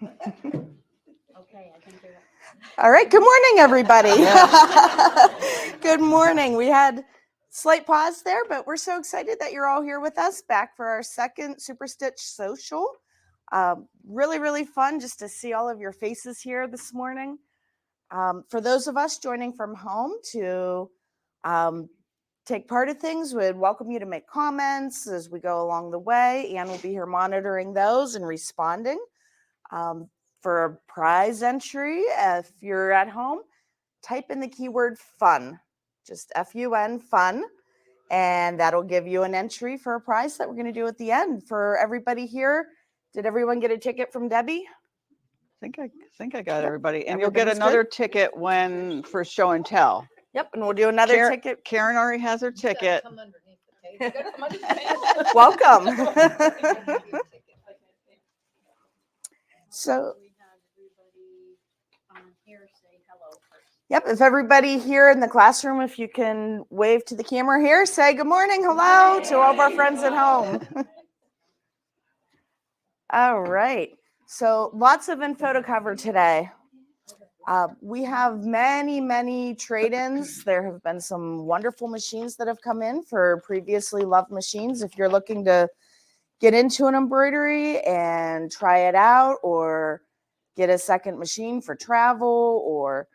Okay, I can do it. All right, good morning, everybody. Good morning. We had slight pause there, but we're so excited that you're all here with us back for our second Super Stitch Social. Really, really fun just to see all of your faces here this morning. For those of us joining from home to take part of things, we'd welcome you to make comments as we go along the way. Ann will be here monitoring those and responding. For a prize entry, if you're at home, type in the keyword fun, just F-U-N, fun, and that'll give you an entry for a prize that we're going to do at the end. For everybody here, did everyone get a ticket from Debbie? I think I got everybody. And Everybody's you'll get another good? ticket for show and tell. Yep, and we'll do another ticket. Karen already has her ticket. Come underneath the table. You gotta come underneath the table. Welcome. So, We have everybody here say hello first. yep, if everybody here in the classroom, if you can wave to the camera here, say good morning, hello to all of our friends at home. All right, so lots of info to cover today. We have many trade-ins. There have been some wonderful machines that have come in for previously loved machines. If you're looking to get into an embroidery and try it out, or get a second machine for travel or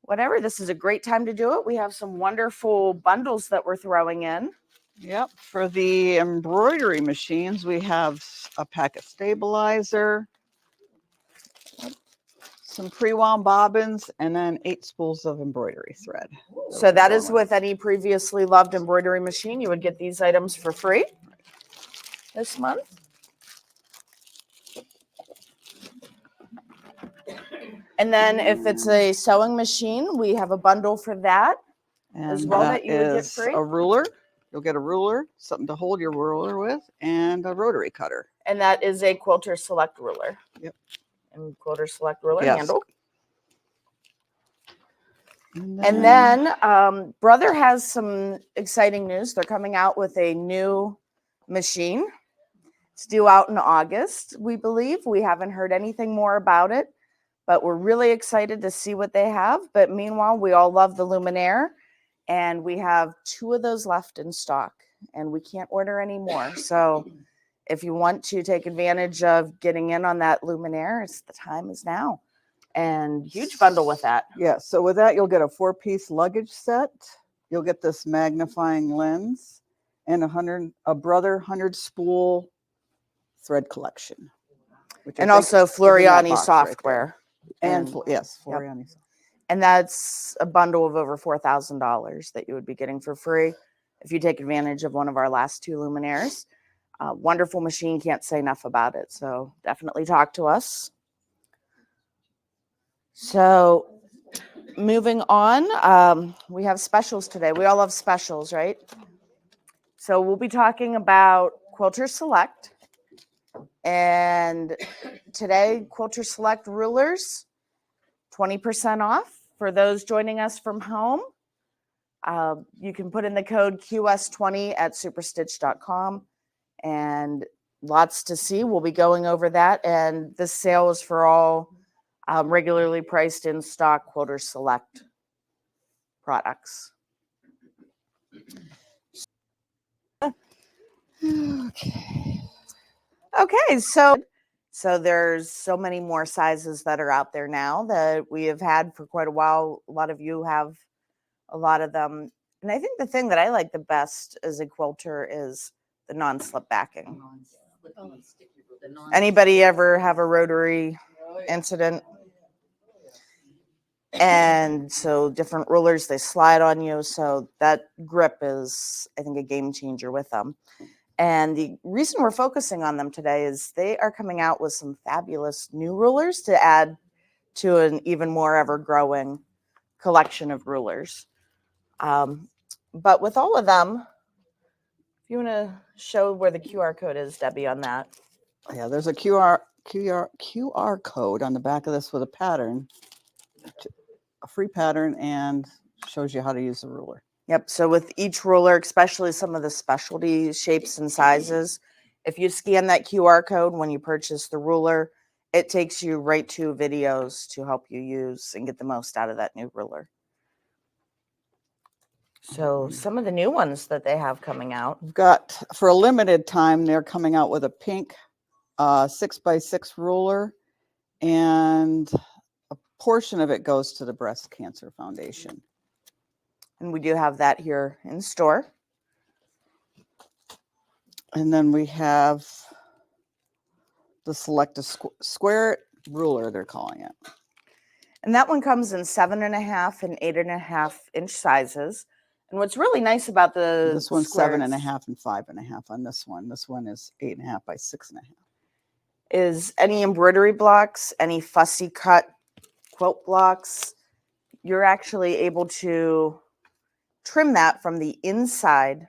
whatever, this is a great time to do it. We have some wonderful bundles that we're throwing in. Yep. For the embroidery machines, we have a packet stabilizer, some pre-wound bobbins, and then 8 spools of embroidery thread. So that is with any previously loved embroidery machine. You would get these items for free this month. And then if it's a sewing machine, we have a bundle for that as well that you would get free. A ruler. You'll get a ruler, something to hold your ruler with, and a rotary cutter. And that is a Quilter Select ruler. Yep. And Quilter Select ruler Yes. handle. And then Brother has some exciting news. They're coming out with a new machine. It's due out in August, we believe. We haven't heard anything more about it, but we're really excited to see what they have. But meanwhile, we all love the Luminaire, and we have 2 of those left in stock, and we can't order any more. So if you want to take advantage of getting in on that Luminaire, the time is now. And huge bundle with that. Yeah, so with that, you'll get a 4-piece luggage set. You'll get this magnifying lens and a Brother 100 spool thread collection. And also Floriani software. Yes, Floriani. Yep. And that's a bundle of over $4,000 that you would be getting for free if you take advantage of one of our last 2 Luminaires. Wonderful machine, can't say enough about it. So definitely talk to us. So moving on, we have specials today. We all love specials, right? So we'll be talking about Quilter Select. And today, Quilter Select rulers, 20% off for those joining us from home. You can put in the code QS20 at superstitch.com, and lots to see. We'll be going over that. And this sale is for all regularly priced in stock Quilter Select products. Okay, so there's so many more sizes that are out there now that we have had for quite a while. A lot of you have a lot of them. And I think the thing that I like the best as a quilter is the non-slip backing. Anybody ever have a rotary incident? And so different rulers, they slide on you. So that grip is, I think, a game changer with them. And the reason we're focusing on them today is they are coming out with some fabulous new rulers to add to an even more ever-growing collection of rulers. But with all of them, if you want to show where the QR code is, Debbie, on that. Yeah, there's a QR code on the back of this with a pattern, a free pattern, and shows you how to use the ruler. Yep. So with each ruler, especially some of the specialty shapes and sizes, if you scan that QR code when you purchase the ruler, it takes you right to videos to help you use and get the most out of that new ruler. So some of the new ones that they have coming out. We've got, for a limited time, they're coming out with a pink 6x6 ruler, and a portion of it goes to the Breast Cancer Foundation. And we do have that here in store. And then we have the Select a Square ruler, they're calling it. And that one comes in 7.5 and 8.5 inch sizes. And what's really nice about This one's squares 7.5 and 5.5 on this one. This one is 8.5 by 6.5. is any embroidery blocks, any fussy cut quilt blocks, you're actually able to trim that from the inside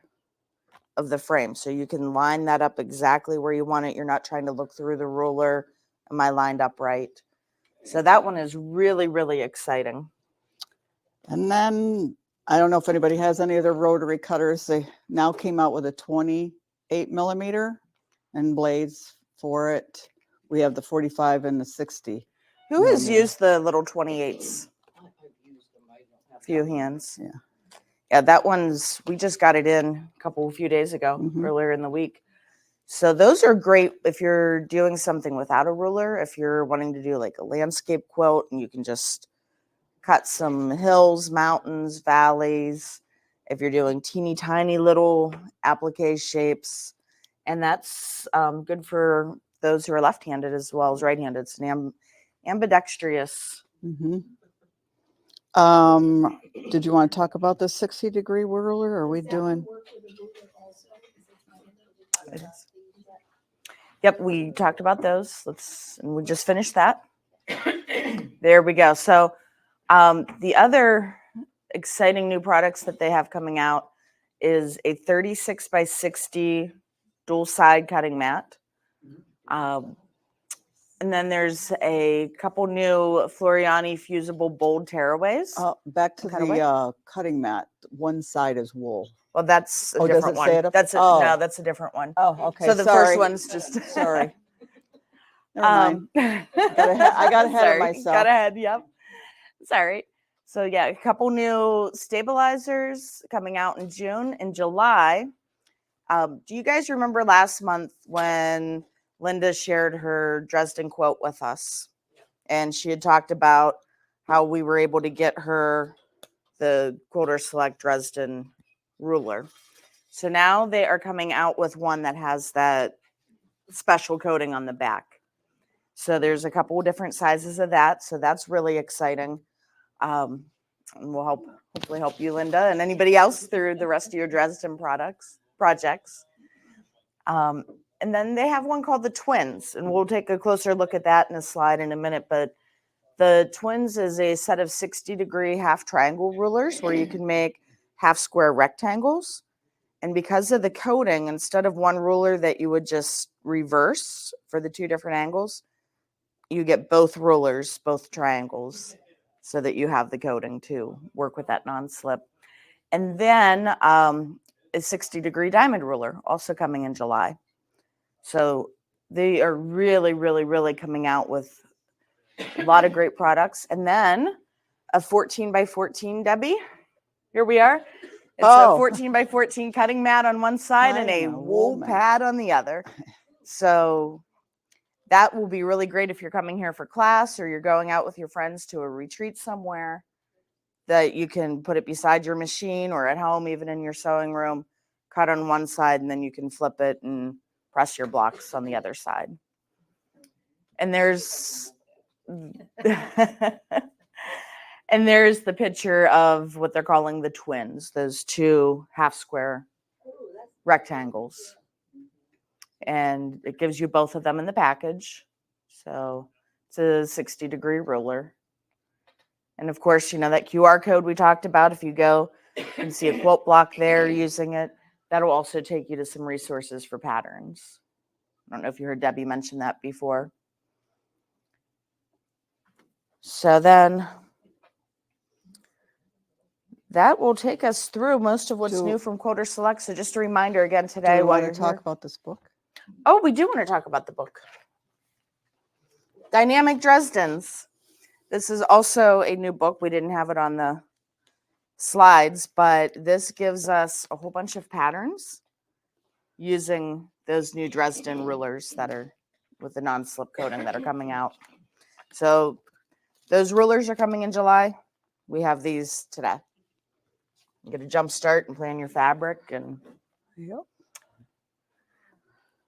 of the frame. So you can line that up exactly where you want it. You're not trying to look through the ruler. Am I lined up right? So that one is really, really exciting. And then I don't know if anybody has any of their rotary cutters. They now came out with a 28 millimeter and blades for it. We have the 45 and the 60. Who has millimeter. used the little 28s? Few hands. Yeah. Yeah, that one's, we just got it in a few days ago, Mhm. earlier in the week. So those are great if you're doing something without a ruler, if you're wanting to do like a landscape quilt and you can just cut some hills, mountains, valleys, if you're doing teeny tiny little applique shapes. And that's good for those who are left-handed as well as right-handed. It's an ambidextrous. Mm-hmm. Did you want to talk about the 60-degree ruler? Or are we doing? Yep, we talked about those. And we just finished that. There we go. So the other exciting new products that they have coming out is a 36 by 60 dual side cutting mat. And then there's a couple new Floriani fusible bold tearaways. Back to Cutaway? the cutting mat. One side is wool. Well, that's a Oh, does different it one. say it up- That's oh. no, that's a different one. Oh, okay. So the sorry. first one's just Sorry. Never mind. I got ahead of myself. Got ahead. Yep. Sorry. So yeah, a couple new stabilizers coming out in June. In July, do you guys remember last month when Linda shared her Dresden quote with us? And she had talked about how we were able to get her the Quilter Select Dresden ruler. So now they are coming out with one that has that special coating on the back. So there's a couple of different sizes of that. So that's really exciting. And we'll hopefully help you, Linda, and anybody else through the rest of your Dresden projects. And then they have one called the Twins, and we'll take a closer look at that in a slide in a minute. But the Twins is a set of 60-degree half triangle rulers where you can make half square rectangles. And because of the coating, instead of one ruler that you would just reverse for the two different angles, you get both rulers, both triangles, so that you have the coating to work with that non-slip. And then a 60-degree diamond ruler also coming in July. So they are really, really, really coming out with a lot of great products. And then a 14 by 14, Debbie. Here we are. It's a 14 by 14 cutting mat on one side and a wool pad on the other. So that will be really great if you're coming here for class or you're going out with your friends to a retreat somewhere, that you can put it beside your machine or at home, even in your sewing room, cut on one side, and then you can flip it and press your blocks on the other side. And there's and there's the picture of what they're calling the Twins, those two half square rectangles. And it gives you both of them in the package. So it's a 60-degree ruler. And of course, you know, that QR code we talked about, if you go and see a quilt block there using it, that'll also take you to some resources for patterns. I don't know if you heard Debbie mention that before. So then that will take us through most of what's new from Quilter Select. So just a reminder again today. Do you want to talk about this book? Oh, we do want to talk about the book. Dynamic Dresdens. This is also a new book. We didn't have it on the slides, but this gives us a whole bunch of patterns using those new Dresden rulers that are with the non-slip coating that are coming out. So those rulers are coming in July. We have these today. You get a jump start and plan your fabric. And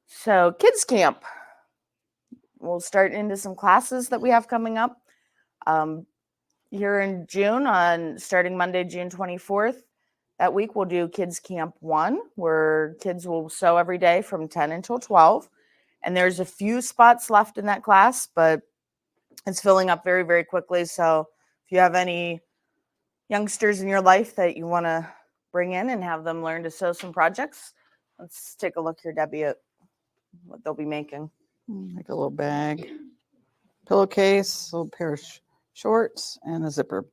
so kids camp. We'll start into some classes that we have coming up here in June on starting Monday, June 24th. That week we'll do Kids Camp 1, where kids will sew every day from 10 until 12. And there's a few spots left in that class, but it's filling up very, very quickly. So if you have any youngsters in your life that you want to bring in and have them learn to sew some projects, let's take a look here, Debbie, at what they'll be making. Like a little bag, pillowcase, a little pair of shorts, and a zipper.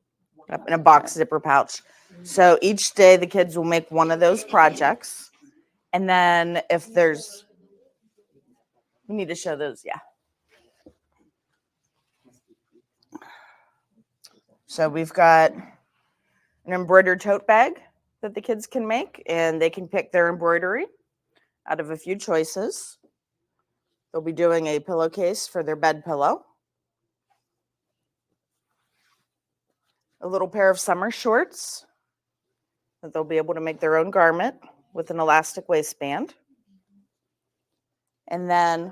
Yep, in a box zipper pouch. So each day the kids will make one of those projects. And then if there's, we need to show those, yeah. So we've got an embroidered tote bag that the kids can make, and they can pick their embroidery out of a few choices. They'll be doing a pillowcase for their bed pillow, a little pair of summer shorts that they'll be able to make their own garment with an elastic waistband, and then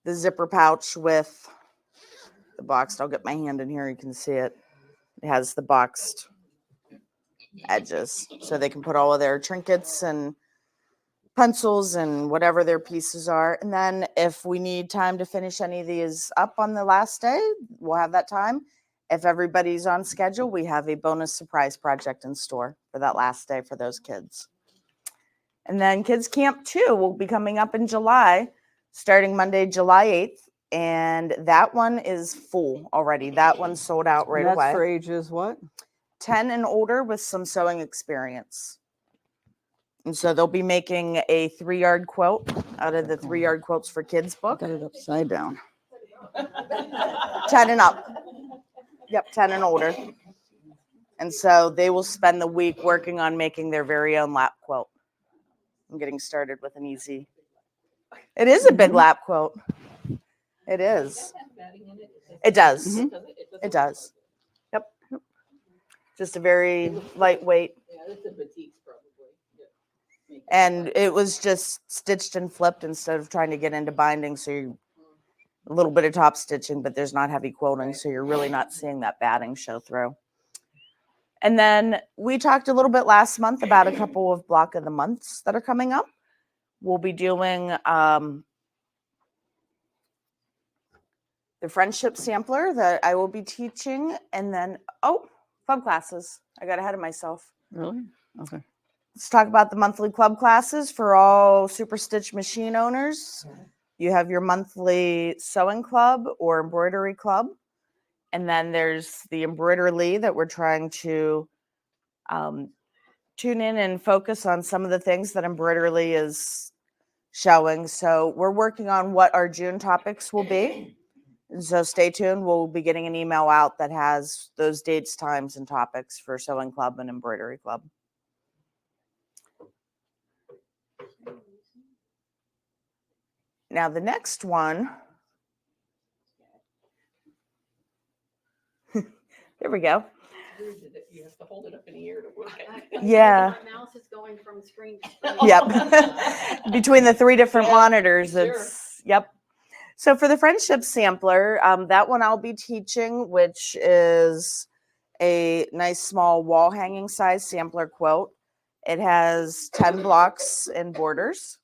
the zipper pouch with the boxed. I'll get my hand in here, you can see it. It has the boxed edges, so they can put all of their trinkets and pencils and whatever their pieces are. And then if we need time to finish any of these up on the last day, we'll have that time. If everybody's on schedule, we have a bonus surprise project in store for that last day for those kids. And then Kids Camp 2 will be coming up in July, starting Monday, July 8th. And that one is full already. That one's sold out right That's away. for ages what? 10 and older with some sewing experience. And so they'll be making a 3-yard quilt out of the 3-yard quilts for kids book. Got it upside down. 10 and up. Yep, 10 and older. And so they will spend the week working on making their very own lap quilt. I'm getting started with an easy. It is a big lap quilt. It is. It does. It does. Yep. Just a very lightweight. And it was just stitched and flipped instead of trying to get into binding. So you a little bit of top stitching, but there's not heavy quilting. So you're really not seeing that batting show through. And then we talked a little bit last month about a couple of block of the months that are coming up. We'll be doing the friendship sampler that I will be teaching. And then, club classes. I got ahead of myself. Really? Okay. Let's talk about the monthly club classes for all Super Stitch machine owners. You have your monthly sewing club or embroidery club. And then there's the Embroiderly that we're trying to tune in and focus on some of the things that Embroiderly is showing. So we're working on what our June topics will be. So stay tuned. We'll be getting an email out that has those dates, times, and topics for Sewing Club and Embroidery Club. Now the next one, there we go. You have to hold it up in the air to work it. Yeah. My mouse is going from screen to screen. Yep. Between the 3 different monitors, sure. it's, yep. So for the friendship sampler, that one I'll be teaching, which is a nice small wall hanging size sampler quilt. It has 10 blocks and borders.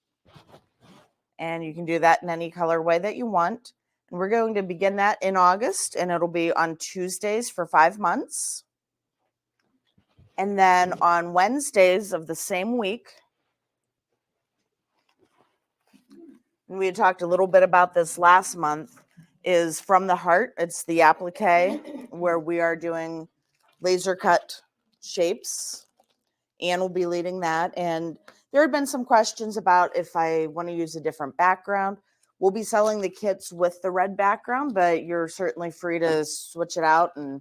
And you can do that in any colorway that you want. And we're going to begin that in August, and it'll be on Tuesdays for 5 months. And then on Wednesdays of the same week, and we had talked a little bit about this last month, is From the Heart. It's the applique where we are doing laser cut shapes. Anne will be leading that. And there had been some questions about if I want to use a different background. We'll be selling the kits with the red background, but you're certainly free to switch it out and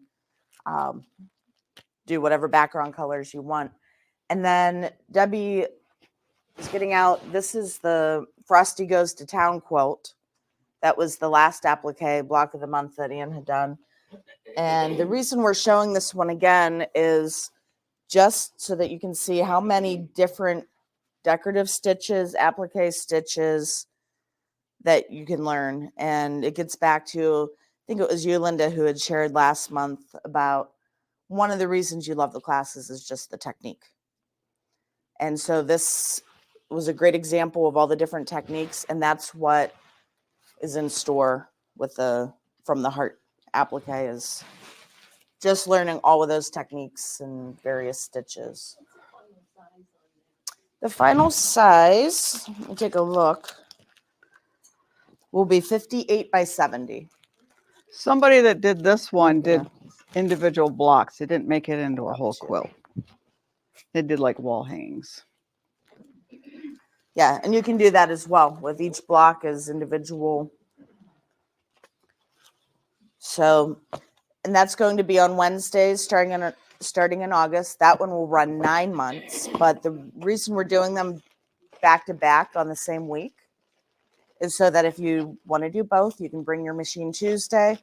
do whatever background colors you want. And then Debbie is getting out, this is the Frosty Goes to Town quilt. That was the last applique block of the month that Ann had done. And the reason we're showing this one again is just so that you can see how many different decorative stitches, applique stitches that you can learn. And it gets back to, I think it was you, Linda, who had shared last month about one of the reasons you love the classes is just the technique. And so this was a great example of all the different techniques, and that's what is in store with the From the Heart applique, is just learning all of those techniques and various stitches. The final size, let me take a look, will be 58 by 70. Somebody that did this one did Yeah. individual blocks. They didn't make it into a whole Gotcha. quilt. They did like wall hangings. Yeah, and you can do that as well with each block as individual. So, and that's going to be on Wednesdays starting in August. That one will run 9 months. But the reason we're doing them back to back on the same week is so that if you want to do both, you can bring your machine Tuesday,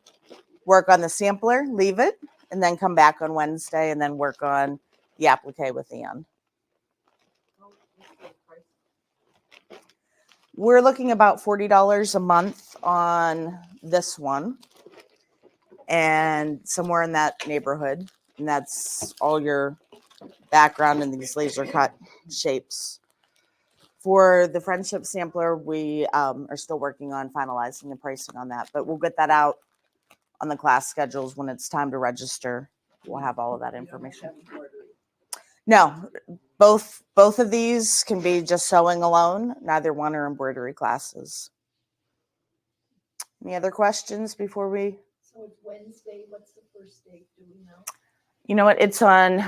work on the sampler, leave it, and then come back on Wednesday and then work on the applique with Ann. We're looking about $40 a month on this one, and somewhere in that neighborhood. And that's all your background in these laser cut shapes. For the Friendship Sampler, we are still working on finalizing the pricing on that, but we'll get that out on the class schedules when it's time to register. We'll have all of that information. No, both of these can be just sewing alone. Neither one are embroidery classes. Any other questions before we? So it's Wednesday. What's the first date? Do we know? You know what? It's on,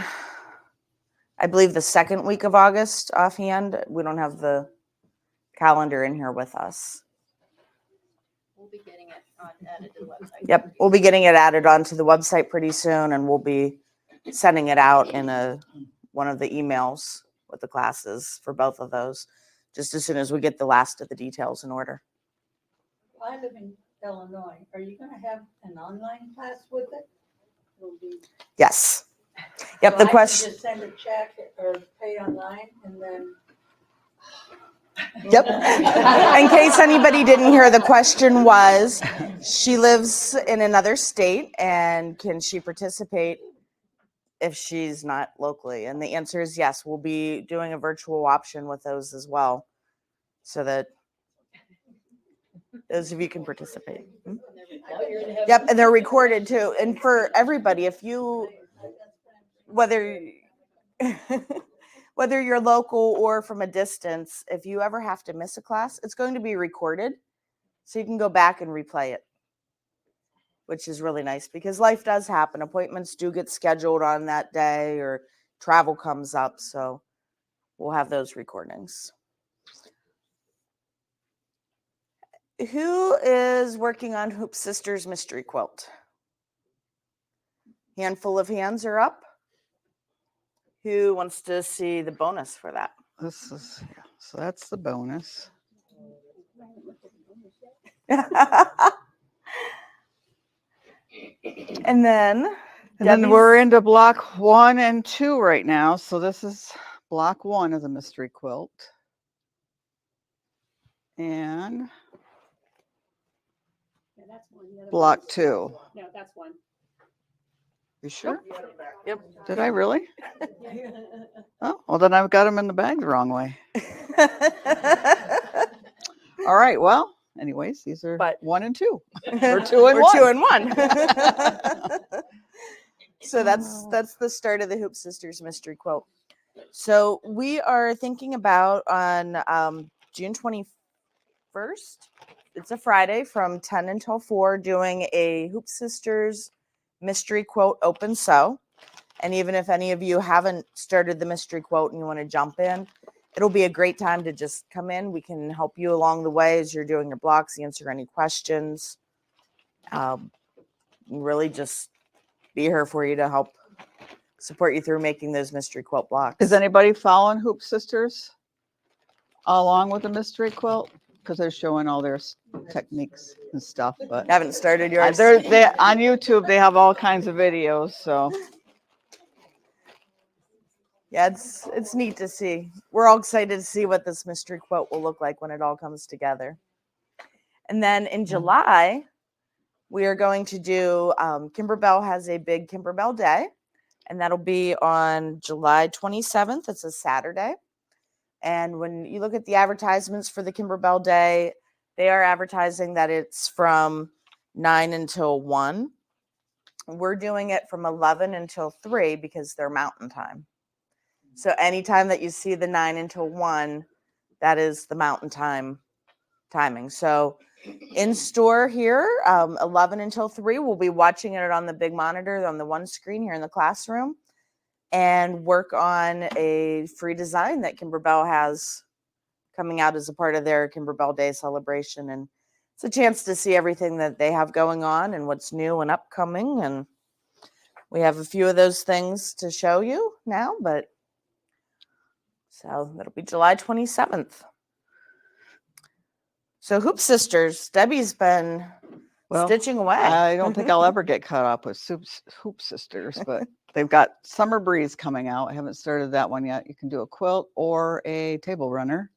I believe, the second week of August offhand. We don't have the calendar in here with us. We'll be getting it added to the website. Yep, we'll be getting it added onto the website pretty soon, and we'll be sending it out in one of the emails with the classes for both of those, just as soon as we get the last of the details in order. I live in Illinois. Are you going to have an online class with it? Yes. Yep, So the I can question. just send a check or pay online and then. Yep. In case anybody didn't hear, the question was, she lives in another state and can she participate if she's not locally? And the answer is yes. We'll be doing a virtual option with those as well, so that those of you can participate. Yep, and they're recorded too. And for everybody, if you, whether you're local or from a distance, if you ever have to miss a class, it's going to be recorded, so you can go back and replay it, which is really nice because life does happen. Appointments do get scheduled on that day or travel comes up, so we'll have those recordings. Who is working on Hoop Sisters Mystery Quilt? Handful of hands are up. Who wants to see the bonus for that? This is, so that's the bonus. And then And then we're into block 1 and 2 right now. So this is block 1 of the mystery quilt. And Yeah, that's one. The other block one's- 2. No, that's one. You sure? Yep. Did I really? Oh, well, then I've got them in the bag the wrong way. All right. Well, anyways, these are But- 1 and 2. Or 2 and 1. 2 and 1. So that's the start of the Hoop Sisters Mystery Quilt. So we are thinking about on June 21st. It's a Friday from 10 until 4 doing a Hoop Sisters Mystery Quilt open sew. And even if any of you haven't started the mystery quote and you want to jump in, it'll be a great time to just come in. We can help you along the way as you're doing your blocks, answer any questions. Really just be here for you to help support you through making those mystery quilt blocks. Is anybody following Hoop Sisters along with the mystery quilt? Because they're showing all their techniques and stuff. But Haven't started yours. they on YouTube. They have all kinds of videos. So Yeah, it's neat to see. We're all excited to see what this mystery quilt will look like when it all comes together. And then in July, we are going to do Kimberbell has a big Kimberbell Day, and that'll be on July 27th. It's a Saturday. And when you look at the advertisements for the Kimberbell Day, they are advertising that it's from 9 until 1. We're doing it from 11 until 3 because they're mountain time. So anytime that you see the 9 until 1, that is the mountain time timing. So in store here, 11 until 3, we'll be watching it on the big monitor on the one screen here in the classroom and work on a free design that Kimberbell has coming out as a part of their Kimberbell Day celebration. And it's a chance to see everything that they have going on and what's new and upcoming. And we have a few of those things to show you now, but so that'll be July 27th. So Hoop Sisters, Debbie's been stitching away. I don't think I'll ever get caught up with Hoop Sisters, but they've got Summer Breeze coming out. I haven't started that one yet. You can do a quilt or a table runner.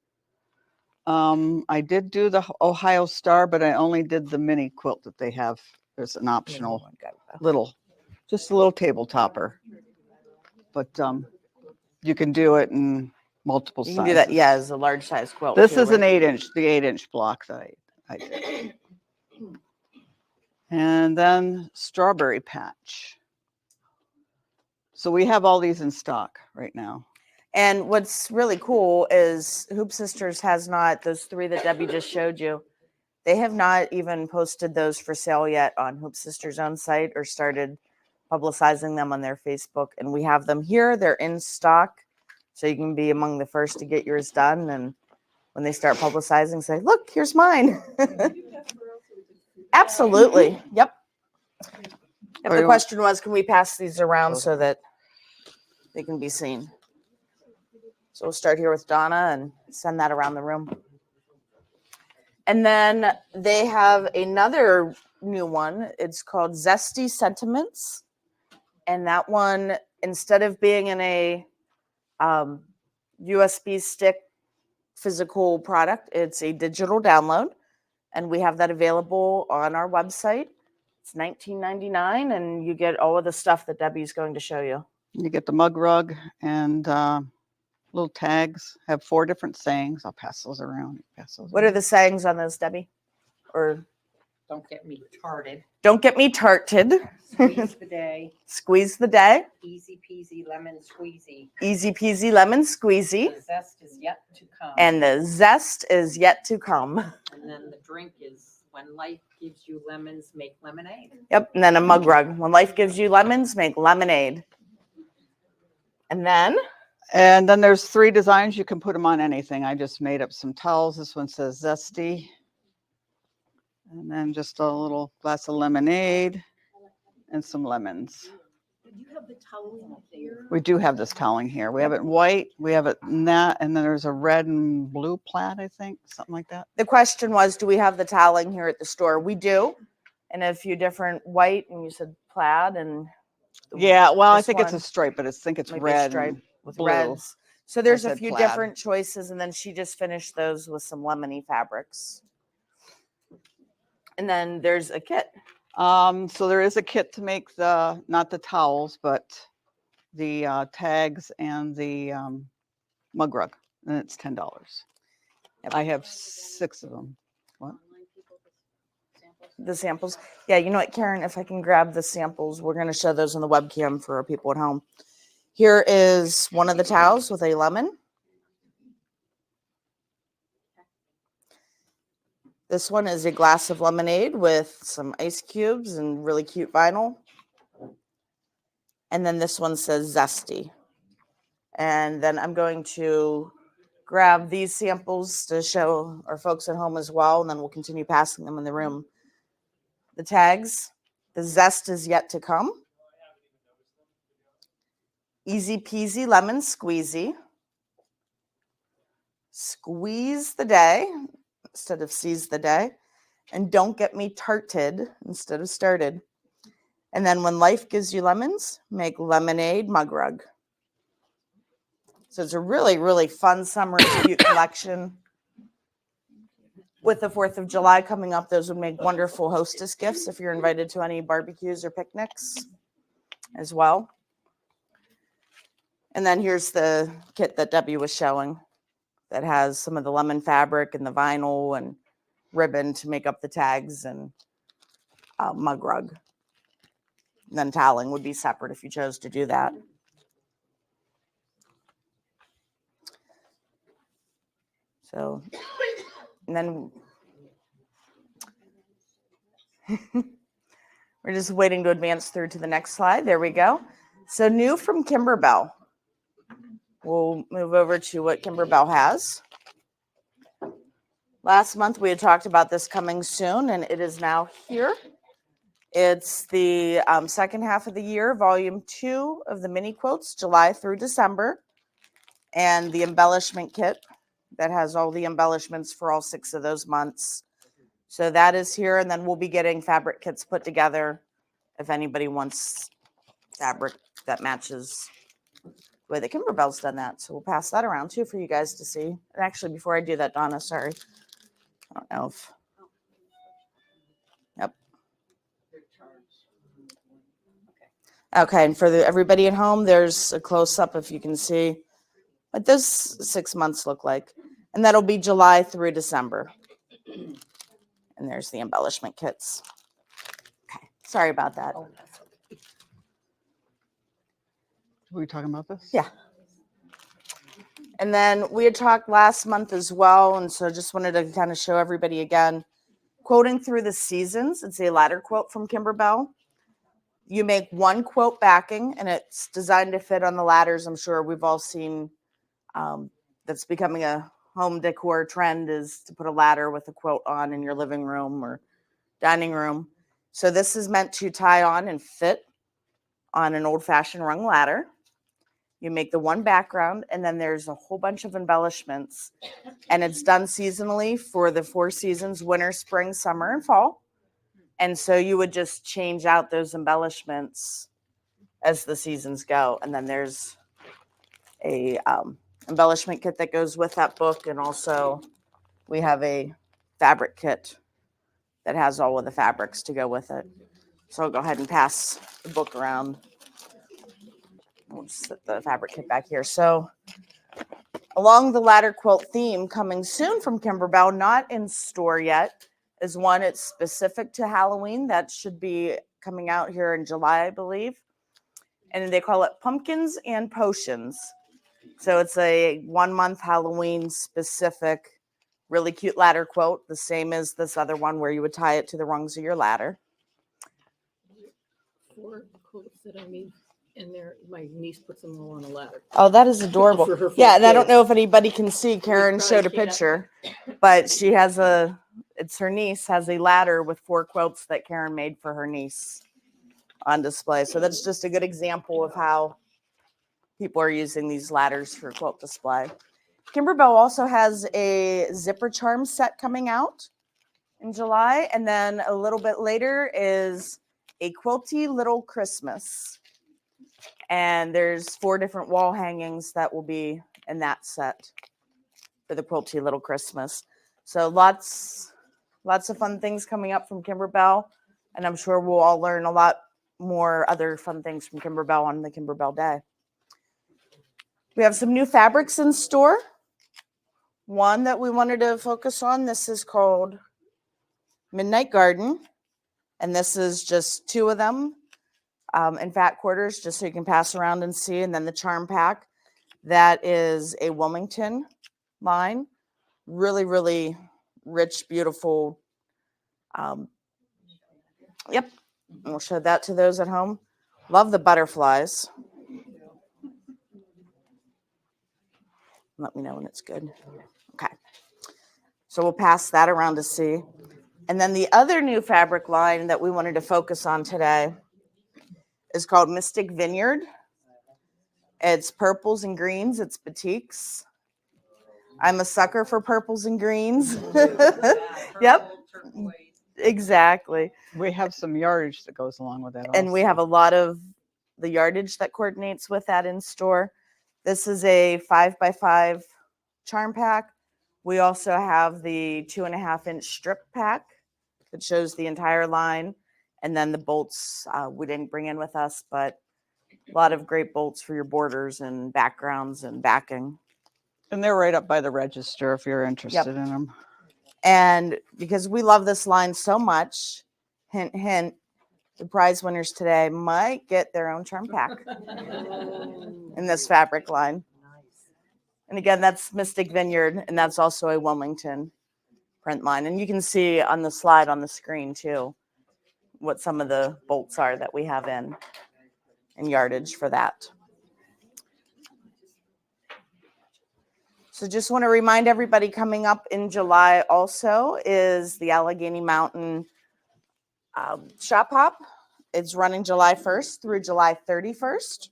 I did do the Ohio Star, but I only did the mini quilt that they have. There's an optional just a little table topper. But you can do it in multiple sizes. You can do that, yeah, as a large size quilt. This too, is an right? 8-inch, the 8-inch block that I did. And then Strawberry Patch. So we have all these in stock right now. And what's really cool is Hoop Sisters has not, those 3 that Debbie just showed you, they have not even posted those for sale yet on Hoop Sisters' own site or started publicizing them on their Facebook. And we have them here. They're in stock. So you can be among the first to get yours done. And when they start publicizing, say, look, here's mine. Absolutely. Yep. If the question was, can we pass these around so that they can be seen? So we'll start here with Donna and send that around the room. And then they have another new one. It's called Zesty Sentiments. And that one, instead of being in a USB stick physical product, it's a digital download. And we have that available on our website. It's $19.99, and you get all of the stuff that Debbie's going to show you. You get the mug rug and little tags. Have 4 different sayings. I'll pass those around. What are the sayings on those, Debbie? Or don't get me tarted. Don't get me tarted. Squeeze the day. Squeeze the day. Easy peasy lemon squeezy. Easy peasy lemon squeezy. The zest is yet to come. And the zest is yet to come. And then the drink is when life gives you lemons, make lemonade. Yep. And then a mug rug. When life gives you lemons, make lemonade. And then there's 3 designs. You can put them on anything. I just made up some towels. This one says Zesty. And then just a little glass of lemonade and some lemons. Did you have the toweling here? We do have this toweling here. We have it in white. We have it in that. And then there's a red and blue plaid, I think. Something like that. the question was, do we have the toweling here at the store? We do. And a few different white, and you said plaid and Yeah, well, I this think it's a one stripe, but I think it's might be red stripe and with blue. reds. So there's a said few plaid. different choices, and then she just finished those with some lemony fabrics. And then there's a kit. So there is a kit to make not the towels, but the tags and the mug rug, and it's $10. Yep. I have 6 of them. What? The samples. Yeah, you know what, Karen, if I can grab the samples, we're going to show those on the webcam for our people at home. Here is one of the towels with a lemon. This one is a glass of lemonade with some ice cubes and really cute vinyl. And then this one says Zesty. And then I'm going to grab these samples to show our folks at home as well, and then we'll continue passing them in the room. The tags, the zest is yet to come. Easy peasy lemon squeezy. Squeeze the day instead of seize the day. And don't get me tarted instead of started. And then when life gives you lemons, make lemonade mug rug. So it's a really, really fun summer cute collection. With the 4th of July coming up, those would make wonderful hostess gifts if you're invited to any barbecues or picnics as well. And then here's the kit that Debbie was showing that has some of the lemon fabric and the vinyl and ribbon to make up the tags and mug rug. And then toweling would be separate if you chose to do that. So, and then we're just waiting to advance through to the next slide. There we go. So new from Kimberbell. We'll move over to what Kimberbell has. Last month we had talked about this coming soon, and it is now here. It's the second half of the year, volume 2 of the mini quilts, July through December, and the embellishment kit that has all the embellishments for all 6 of those months. So that is here, and then we'll be getting fabric kits put together if anybody wants fabric that matches the way that Kimberbell's done that. So we'll pass that around too for you guys to see. And actually, before I do that, Donna, sorry. I don't know if. Yep. Okay, and for everybody at home, there's a close-up if you can see what those 6 months look like. And that'll be July through December. And there's the embellishment kits. Okay, sorry about that. Were we talking about this? Yeah. And then we had talked last month as well, and so just wanted to kind of show everybody again. Quoting through the seasons, it's a ladder quote from Kimberbell. You make one quote backing, and it's designed to fit on the ladders. I'm sure we've all seen that's becoming a home decor trend is to put a ladder with a quote on in your living room or dining room. So this is meant to tie on and fit on an old-fashioned rung ladder. You make the one background, and then there's a whole bunch of embellishments. And it's done seasonally for the 4 seasons, winter, spring, summer, and fall. And so you would just change out those embellishments as the seasons go. And then there's a embellishment kit that goes with that book. And also we have a fabric kit that has all of the fabrics to go with it. So I'll go ahead and pass the book around. We'll just set the fabric kit back here. So along the ladder quilt theme, coming soon from Kimberbell, not in store yet, is one it's specific to Halloween. That should be coming out here in July, I believe. And they call it Pumpkins and Potions. So it's a 1-month Halloween specific, really cute ladder quilt, the same as this other one where you would tie it to the rungs of your ladder. 4 quotes that I made, and there, my niece puts them all on a ladder. Oh, that is adorable. For her Yeah, and I don't kids. know if anybody can see, Karen probably showed a can't. picture, but she has it's her niece has a ladder with 4 quilts that Karen made for her niece on display. So that's just a good example of how people are using these ladders for quilt display. Kimberbell also has a zipper charm set coming out in July. And then a little bit later is a quilty little Christmas. And there's 4 different wall hangings that will be in that set for the quilty little Christmas. So lots of fun things coming up from Kimberbell. And I'm sure we'll all learn a lot more other fun things from Kimberbell on the Kimberbell Day. We have some new fabrics in store. One that we wanted to focus on, this is called Midnight Garden. And this is just 2 of them in fat quarters, just so you can pass around and see. And then the charm pack, that is a Wilmington line. Really, really rich, beautiful. Yep. And we'll show that to those at home. Love the butterflies. Let me know when it's good. Okay. So we'll pass that around to see. And then the other new fabric line that we wanted to focus on today is called Mystic Vineyard. It's purples and greens. It's batiks. I'm a sucker for purples and greens. Yep, exactly. We have some yardage that goes along with that. And we have a lot of the yardage that coordinates with that in store. This is a 5x5 charm pack. We also have the 2.5-inch strip pack that shows the entire line. And then the bolts we didn't bring in with us, but a lot of great bolts for your borders and backgrounds and backing. And they're right up by the register if you're interested in them. And because we love this line so much, hint, hint, the prize winners today might get their own charm pack in this fabric line. And again, that's Mystic Vineyard, and that's also a Wilmington print line. And you can see on the slide on the screen too what some of the bolts are that we have in and yardage for that. So just want to remind everybody, coming up in July also is the Allegheny Mountain Shop Hop. It's running July 1st through July 31st.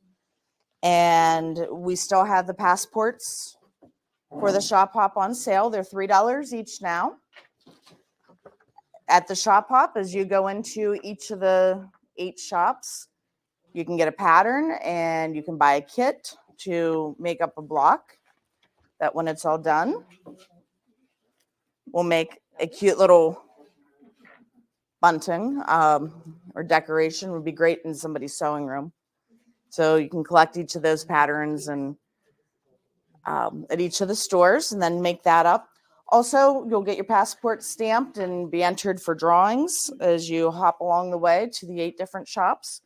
And we still have the passports for the Shop Hop on sale. They're $3 each now. At the Shop Hop, as you go into each of the 8 shops, you can get a pattern and you can buy a kit to make up a block that when it's all done, we'll make a cute little bunting or decoration. Would be great in somebody's sewing room. So you can collect each of those patterns and at each of the stores and then make that up. Also, you'll get your passport stamped and be entered for drawings as you hop along the way to the 8 different shops.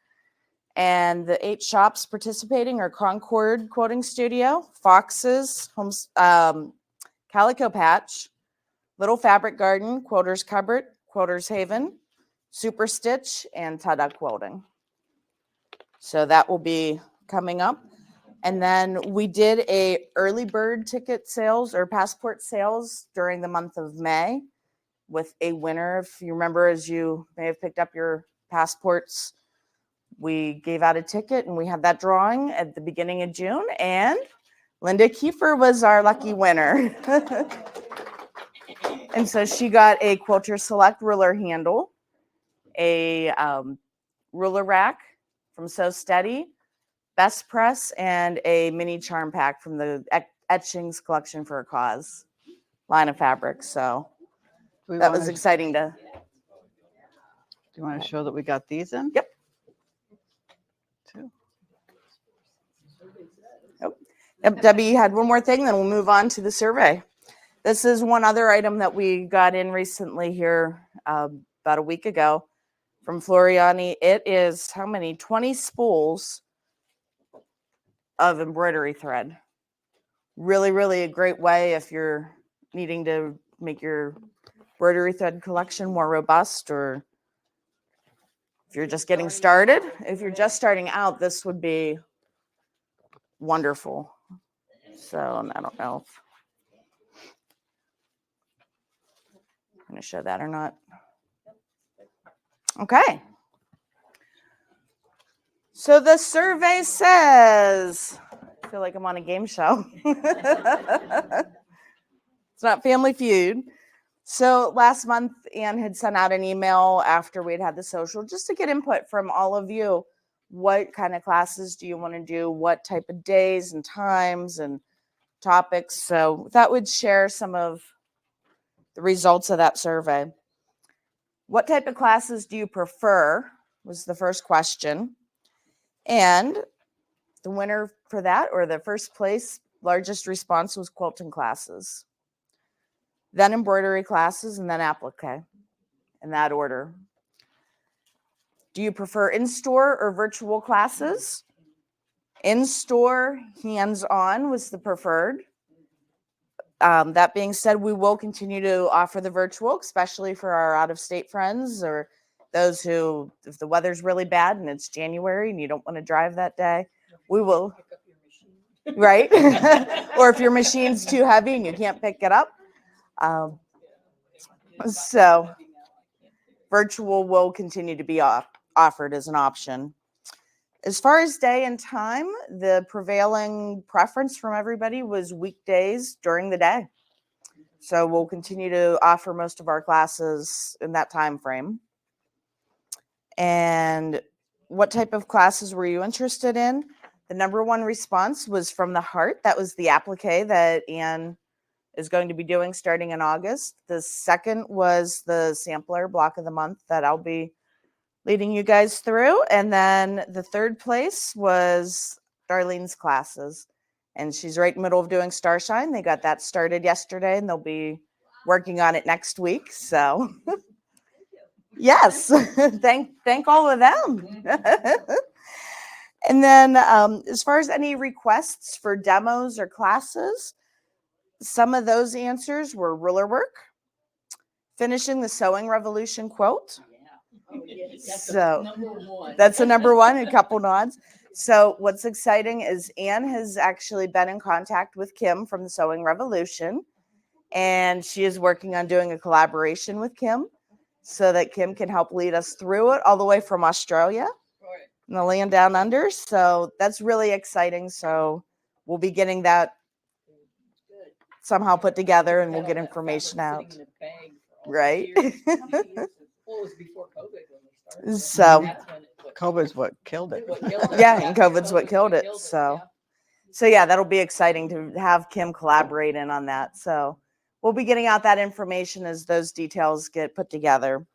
And the 8 shops participating are Concord Quoting Studio, Fox's, Calico Patch, Little Fabric Garden, Quoter's Cupboard, Quoter's Haven, Super Stitch, and Tada Quilting. So that will be coming up. And then we did a early bird ticket sales or passport sales during the month of May with a winner. If you remember, as you may have picked up your passports, we gave out a ticket and we had that drawing at the beginning of June, and Linda Kiefer was our lucky winner. And so she got a Quilter Select ruler handle, a ruler rack from Sew Steady, Best Press, and a mini charm pack from the Etchings Collection for a Cause line of fabrics. So that was exciting to. Do you want to show that we got these in? Yep. Yep, Debbie had one more thing, then we'll move on to the survey. This is one other item that we got in recently here about a week ago from Floriani. It is how many? 20 spools of embroidery thread. Really, really a great way if you're needing to make your embroidery thread collection more robust, or if you're just getting started. If you're just starting out, this would be wonderful. So I don't know if I'm going to show that or not. Okay. So the survey says, I feel like I'm on a game show. It's not Family Feud. So last month, Anne had sent out an email after we'd had the social just to get input from all of you. What kind of classes do you want to do? What type of days and times and topics? So that would share some of the results of that survey. What type of classes do you prefer was the first question. And the winner for that, or the first place, largest response, was quilting classes. Then embroidery classes, and then applique, in that order. Do you prefer in-store or virtual classes? In-store, hands-on was the preferred. That being said, we will continue to offer the virtual, especially for our out-of-state friends or those who, if the weather's really bad and it's January and you don't want to drive that day, we will. right? Or if your machine's too heavy and you can't pick it up. So virtual will continue to be offered as an option. As far as day and time, the prevailing preference from everybody was weekdays during the day. So we'll continue to offer most of our classes in that time frame. And what type of classes were you interested in? The number one response was from the heart. That was the applique that Anne is going to be doing starting in August. The second was the sampler block of the month that I'll be leading you guys through. And then the third place was Darlene's classes. And she's right in the middle of doing Starshine. They got that started yesterday and they'll be working on it next week. So yes, thank all of them. And then as far as any requests for demos or classes, some of those answers were ruler work, finishing the Sewing Revolution quote. So that's a number one, a couple nods. So what's exciting is Anne has actually been in contact with Kim from the Sewing Revolution, and she is working on doing a collaboration with Kim so that Kim can help lead us through it all the way from Australia in the land down under. So that's really exciting. So we'll be getting that somehow put together and we'll get information out. Right. Well, it was before COVID when we started. So That's when it- COVID's what killed it. what killed it. yeah, and COVID's what killed it. killed So yeah. so yeah, that'll be exciting to have Kim collaborate in on that. So we'll be getting out that information as those details get put together.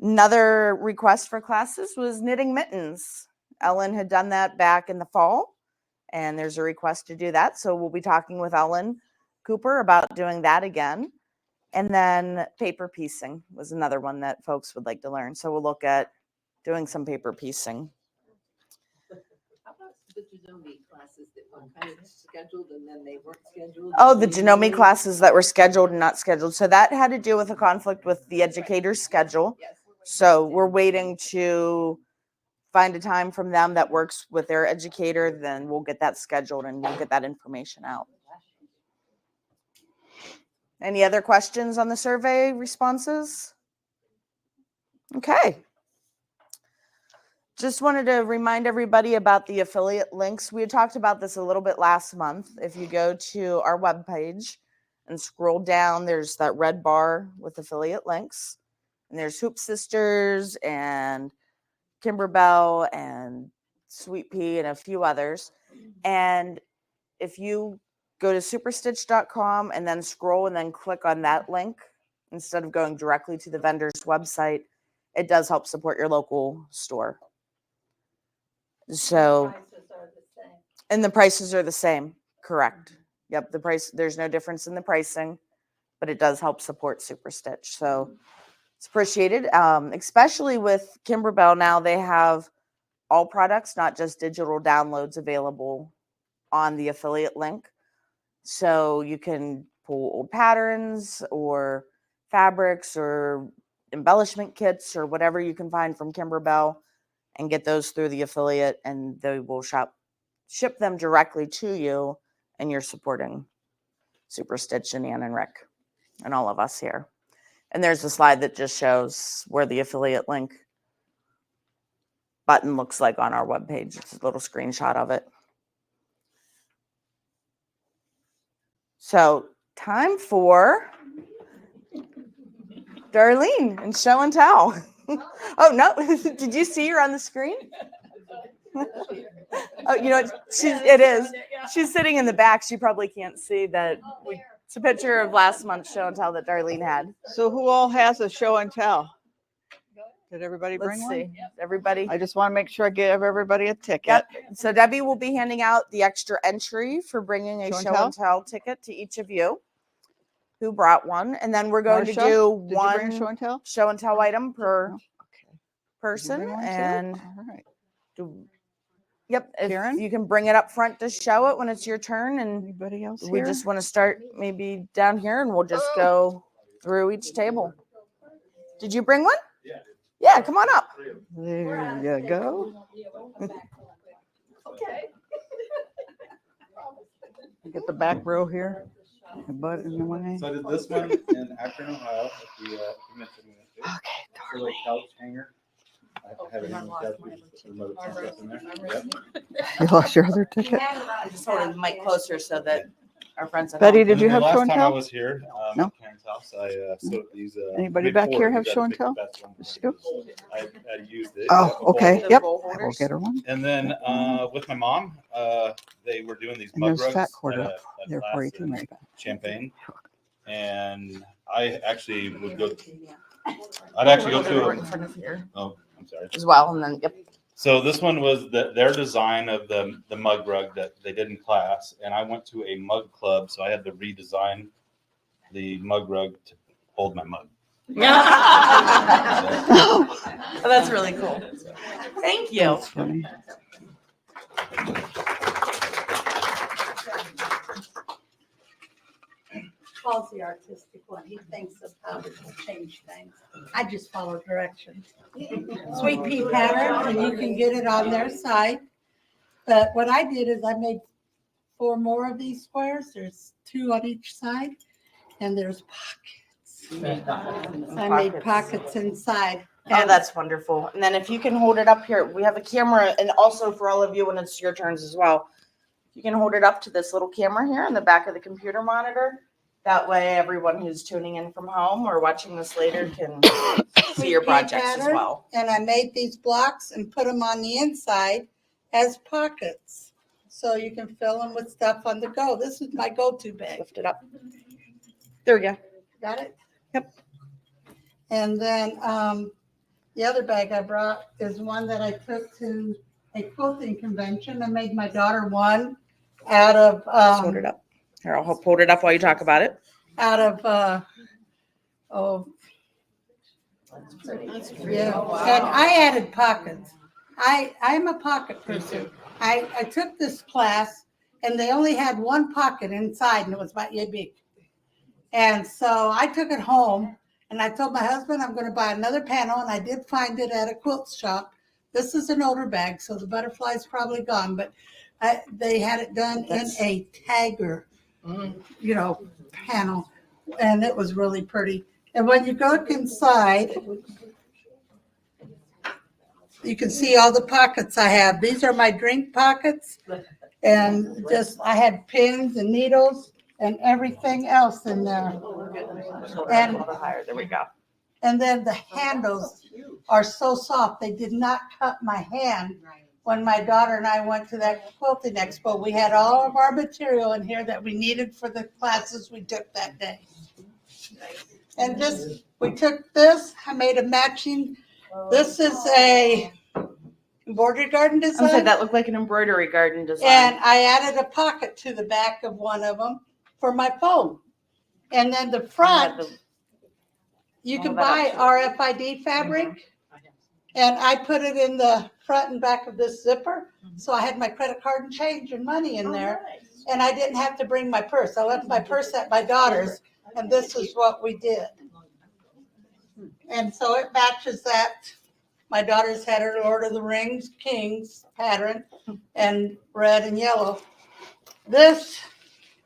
Another request for classes was knitting mittens. Ellen had done that back in the fall, and there's a request to do that. So we'll be talking with Ellen Cooper about doing that again. And then paper piecing was another one that folks would like to learn. So we'll look at doing some paper piecing. How about the Janome classes that were kind of scheduled and then they weren't scheduled? Oh, the Janome classes that were scheduled and not scheduled. So that had to do with a conflict with the educator's schedule. Yes. So we're waiting to find a time from them that works with their educator. Then we'll get that scheduled and we'll get that information out. Any other questions on the survey responses? Okay. Just wanted to remind everybody about the affiliate links. We had talked about this a little bit last month. If you go to our webpage and scroll down, there's that red bar with affiliate links. And there's Hoop Sisters and Kimberbell and Sweet Pea and a few others. And if you go to superstitch.com and then scroll and then click on that link instead of going directly to the vendor's website, it does help support your local store. So, Prices are the same. and the prices are the same, correct? Yep, the price, there's no difference in the pricing, but it does help support Superstitch. So it's appreciated, especially with Kimberbell now. They have all products, not just digital downloads, available on the affiliate link. So you can pull old patterns or fabrics or embellishment kits or whatever you can find from Kimberbell and get those through the affiliate, and they will ship them directly to you, and you're supporting Superstitch and Ann and Rick and all of us here. And there's a slide that just shows where the affiliate link button looks like on our webpage. It's a little screenshot of it. So time for Darlene and show and tell. Oh, no. Did you see her on the screen? Oh, you know what? It is. She's sitting in the back. She probably can't see that. It's a picture of last month's show and tell that Darlene had. So who all has a show and tell? Did everybody Let's bring see. one? Everybody. I just want to make sure I give everybody a ticket. Yep. So Debbie will be handing out the extra entry for bringing a Show and show tell? and tell ticket to each of you who brought one. And then we're going to Marcia, do Did you bring a show one and tell? show and tell item per No? Okay. Did you person. bring one too? And All right. yep, if Karen? you can bring it up front to show it when it's your turn. And Anybody else we here? just want to start maybe down here and we'll just go through each table. Did you bring one? Yeah, come on up. There you go. Okay. Get the back row here. My butt in the way. So I did this one in Akron, Ohio, at the convention we went to. Okay, It's a little couch hanger. I have it in the couch, we just put the remote and stuff in there. Yep. you lost your other ticket. I just wanted the mic closer so that our friends at Betty, home. did you And then have the show last and time I tell? was here, No? at Karen's house, I sewed these. Anybody mid back here quarters. have I show and picked the tell? best one. Scoop? I used it. Oh, okay. The Yep. bowl I will holders. get her one. And then with my mom, they were doing these And mug there's rugs fat at quarter a there for you class too, in Mary Beth. Champaign. And I actually would go. I'd actually go to Right in a. front of here Oh, I'm sorry. as well, and then yep. So this one was their design of the mug rug that they did in class, and I went to a mug club, so I had to redesign the mug rug to hold my mug. Oh, that's really cool. Thank you. That's funny. Paul's the artistic one. He thinks of how we can change things. I just follow directions. Sweet pea pattern, and you can get it on their site. But what I did is I made 4 more of these squares. There's 2 on each side, and there's pockets. I made pockets inside. Oh, that's wonderful. And then if you can hold it up here, we have a camera, and also for all of you when it's your turns as well. You can hold it up to this little camera here in the back of the computer monitor. That way everyone who's tuning in from home or watching this later can see your Sweet pea projects as pattern, well. And I made these blocks and put them on the inside as pockets. So you can fill them with stuff on the go. This is my go-to bag. Lift it up. There we go. Got it? Yep. And then the other bag I brought is one that I took to a quilting convention. I made my daughter one out of Just hold it up. Here, I'll hold it up while you talk about it. Yeah, and I added pockets. I'm a pocket person. I took this class and they only had one pocket inside and it was about yay big. And so I took it home and I told my husband I'm going to buy another panel, and I did find it at a quilt shop. This is an older bag, so the butterfly's probably gone, but they had it done in a tagger, panel, and it was really pretty. And when you go inside, you can see all the pockets I have. These are my drink pockets, and I had pins and needles and everything else in there. And There we go. And then the handles are so soft. They did not cut my hand. When my daughter and I went to that quilting expo, we had all of our material in here that we needed for the classes we took that day. And we took this, I made a matching, this is a embroidery garden I'm saying design. that looked like an embroidery garden design. And I added a pocket to the back of one of them for my phone. And then the front, you can buy RFID fabric. And I put it in the front and back of this zipper. So I had my credit card and change and money in there. And I didn't have to bring my purse. I left my purse at my daughter's, and this is what we did. And so it matches that. My daughter's had her Lord of the Rings Kings pattern and red and yellow. This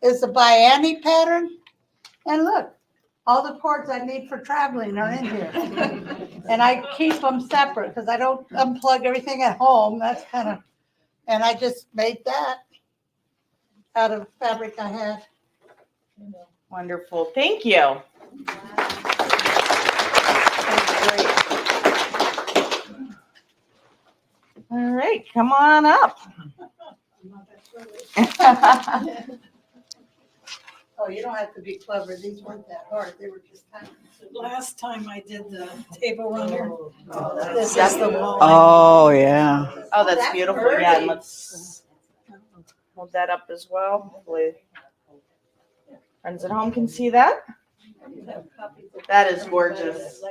is the Bianni pattern. And look, all the cords I need for traveling are in here. And I keep them separate because I don't unplug everything at home. That's and I just made that out of fabric I had. Wonderful. Thank you. All right, come on up. Oh, you don't have to be clever. These weren't that hard. They were just kind of. Last time I did the table runner. This That's is the wall. Oh, yeah. Oh, that's That's beautiful. pretty. Yeah, and let's hold that up as well. Hopefully, friends at home can see that. That is gorgeous.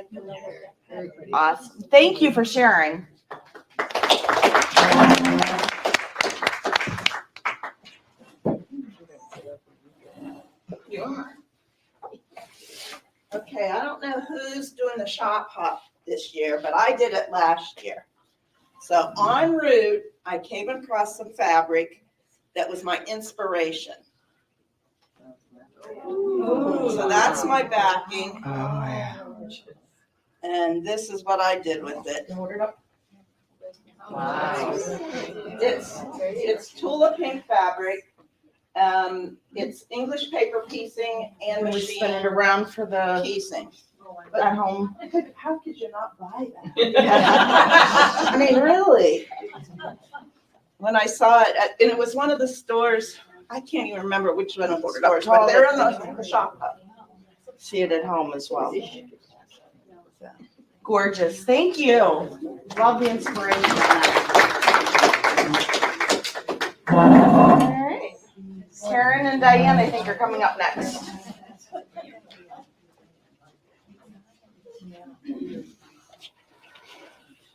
Awesome. Thank you for sharing. Okay, I don't know who's doing the shop hop this year, but I did it last year. So en route, I came across some fabric that was my inspiration. So that's my backing, Oh, yeah. and this is what I did with it. Hold it up. Wow. It's Tula pink fabric. It's English paper piecing and And we spin it machine around for the piecing. at home. How could you not buy that? I mean, really? When I saw it, and it was one of the stores, I can't even remember which one of the stores, but they're in the shop. See it at home as well. Gorgeous. Thank you. Love the inspiration. All right. Karen and Diane, I think, are coming up next.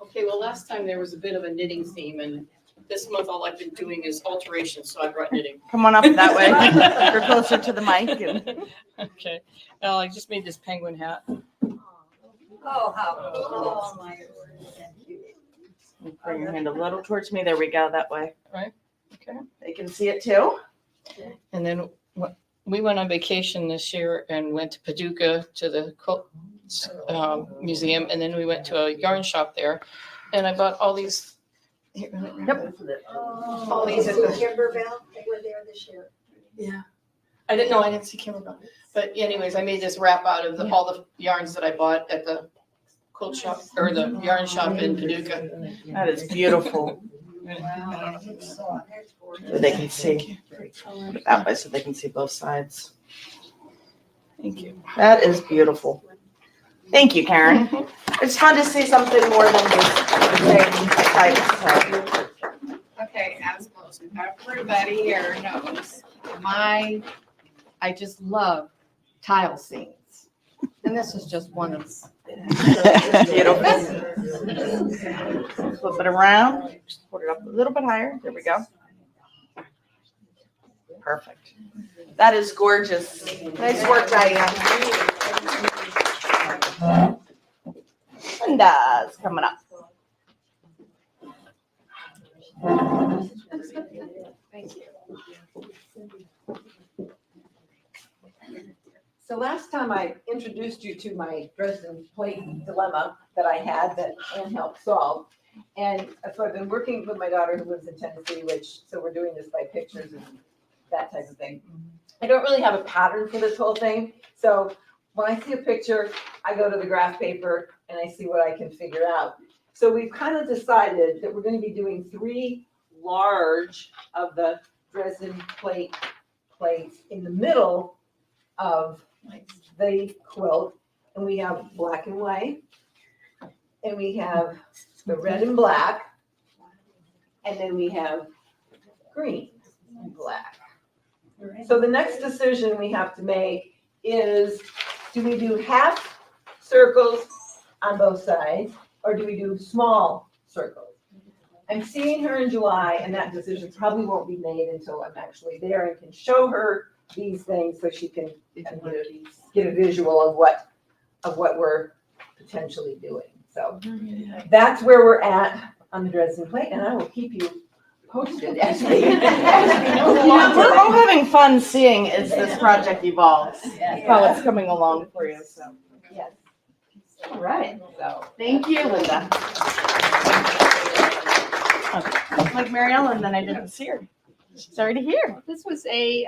Okay, well, last time there was a bit of a knitting theme, and this month all I've been doing is alterations, so I brought knitting. Come on up that way. You're closer to the mic. And Okay, well, I just made this penguin hat. Oh, how cool. bring your hand a little towards me. There we go. That way. Right. Okay. They can see it too. And then we went on vacation this year and went to Paducah to the quilt museum, and then we went to a yarn shop there, and I bought all these. Yep. All these at the Kimberbell, they were there this year. Yeah. I didn't see Kimberbell. But anyways, I made this wrap out of all the yarns that I bought at the quilt shop or the yarn shop in Paducah. That is beautiful. So they can see. Put it that way so they can see both sides. Thank you. That is beautiful. Thank you, Karen. It's fun to see something more than just the same type. Okay, as most everybody here knows, I just love tile scenes. And this is just one of them. Beautiful. Flip it around. Just put it up a little bit higher. There we go. Perfect. That is gorgeous. Nice work, Diane. Linda's coming up. Thank you. So last time I introduced you to my Dresden plate dilemma that I had that Ann helped solve. And so I've been working with my daughter who lives in Tennessee, so we're doing this by pictures and that type of thing. I don't really have a pattern for this whole thing. So when I see a picture, I go to the graph paper and I see what I can figure out. So we've kind of decided that we're going to be doing 3 large of the Dresden plates in the middle of the quilt. And we have black and white, and we have the red and black, and then we have green and black. So the next decision we have to make is, do we do half circles on both sides, or do we do small circles? I'm seeing her in July, and that decision probably won't be made until I'm actually there and can show her these things so she can get a visual of what we're potentially doing. So that's where we're at on the Dresden plate, and I will keep you posted as we move along. We're all having fun seeing as this project evolves, how it's coming along for you. So Yes. All right. So thank you, Linda. Like Mary Ellen, then I didn't see her. Sorry to hear. This was a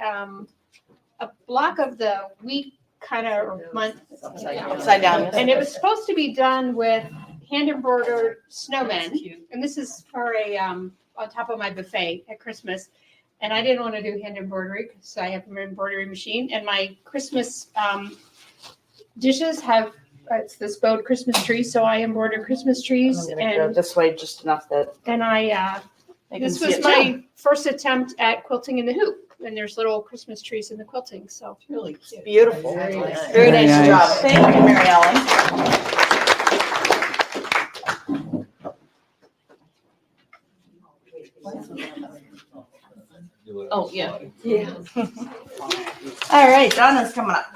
block of the week kind of month. Upside down. And it was supposed to be done with hand embroidered snowmen. And this is for on top of my buffet at Christmas. And I didn't want to do hand embroidery because I have an embroidery machine. And my Christmas dishes have, it's this bowed Christmas tree. So I embroidered Christmas trees. I'm gonna go this way just enough that And this see was it my first attempt at quilting in the hoop. And there's little Christmas trees in the quilting, so. really beautiful. Very nice. Very nice Very job. nice. Thank you, Mary Ellen. Oh, yeah. Yeah. All right, Donna's coming up.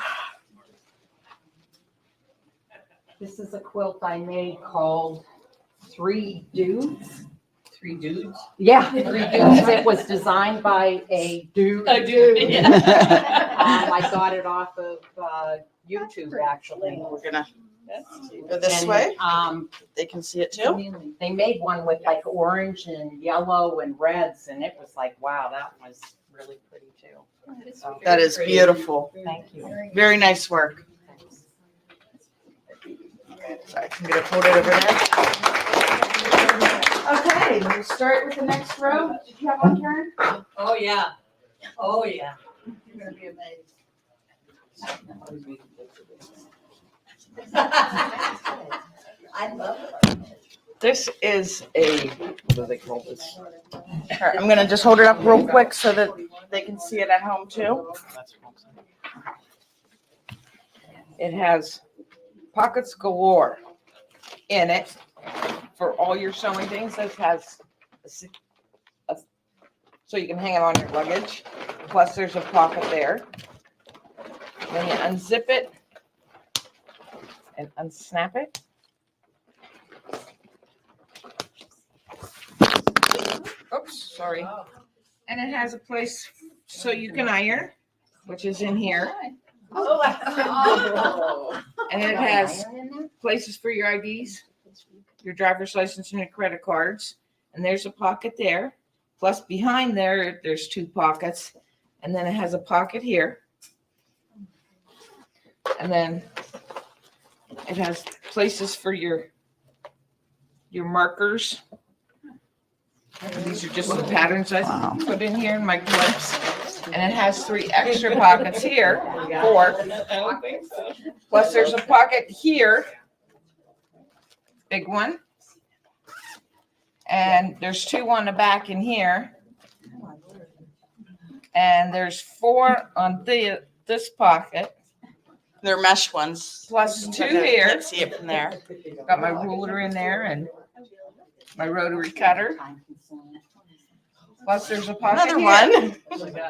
this is a quilt I made called 3 Dudes. 3 dudes. Yeah, 3 dudes. It was designed by a dude. A dude, yeah. I got it off of YouTube, actually. We're gonna go this And, way. They can see it too. They made one with like orange and yellow and reds, and it was like, wow, that was really pretty too. So, That is beautiful. thank you. Very nice work. So I can get it folded over there. Okay, we'll start with the next row. Did you have one, Karen? Oh, yeah. Oh, yeah. You're gonna be amazed. I love it. This is a, what do they call this? All right, I'm gonna just hold it up real quick so that they can see it at home too. It has pockets galore in it for all your sewing things. This has so you can hang it on your luggage. Plus there's a pocket there. Then you unzip it and unsnap it. Oops, sorry. And it has a place so you can iron, which is in here. And it has places for your IDs, your driver's license, and your credit cards. And there's a pocket there. Plus behind there, there's 2 pockets. And then it has a pocket here. And then it has places for your markers. These are just the patterns I put in here in my clips. And it has 3 extra pockets here, 4. Plus there's a pocket here, big one. And there's 2 on the back in here. And there's 4 on this pocket. They're mesh ones. Plus 2 here. Can't see it from there. Got my ruler in there and my rotary cutter. Plus there's a pocket Another here.